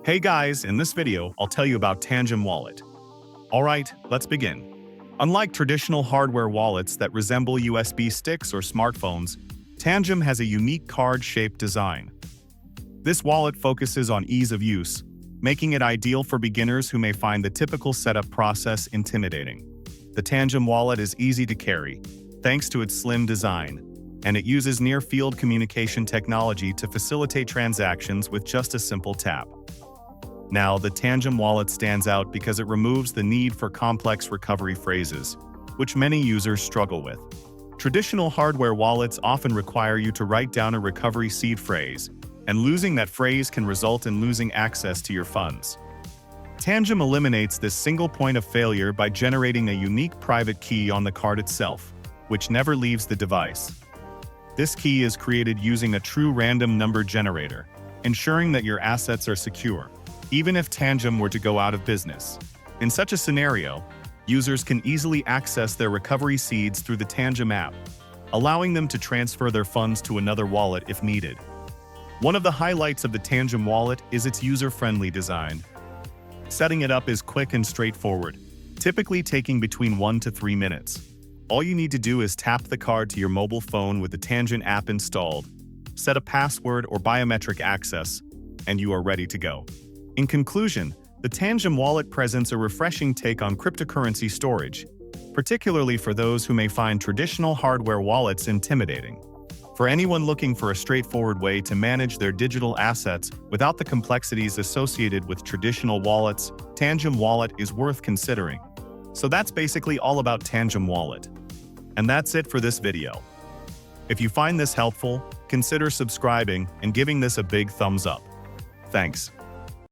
Hey guys, in this video, I'll tell you about Tangem Wallet. Alright, let's begin. Unlike traditional hardware wallets that resemble USB sticks or smartphones, Tangem has a unique card-shaped design. This wallet focuses on ease of use, making it ideal for beginners who may find the typical setup process intimidating. The Tangem Wallet is easy to carry, thanks to its slim design, and it uses near-field communication technology to facilitate transactions with just a simple tap. Now, the Tangem Wallet stands out because it removes the need for complex recovery phrases, which many users struggle with. Traditional hardware wallets often require you to write down a recovery seed phrase, and losing that phrase can result in losing access to your funds. Tangem eliminates this single point of failure by generating a unique private key on the card itself, which never leaves the device. This key is created using a true random number generator, ensuring that your assets are secure, even if Tangem were to go out of business. In such a scenario, users can easily access their recovery seeds through the Tangem app, allowing them to transfer their funds to another wallet if needed. One of the highlights of the Tangem Wallet is its user-friendly design. Setting it up is quick and straightforward, typically taking between 1 to 3 minutes. All you need to do is tap the card to your mobile phone with the Tangem app installed, set a password or biometric access, and you are ready to go. In conclusion, the Tangem Wallet presents a refreshing take on cryptocurrency storage, particularly for those who may find traditional hardware wallets intimidating. For anyone looking for a straightforward way to manage their digital assets without the complexities associated with traditional wallets, Tangem Wallet is worth considering. So that's basically all about Tangem Wallet. And that's it for this video. If you find this helpful, consider subscribing and giving this a big thumbs up. Thanks.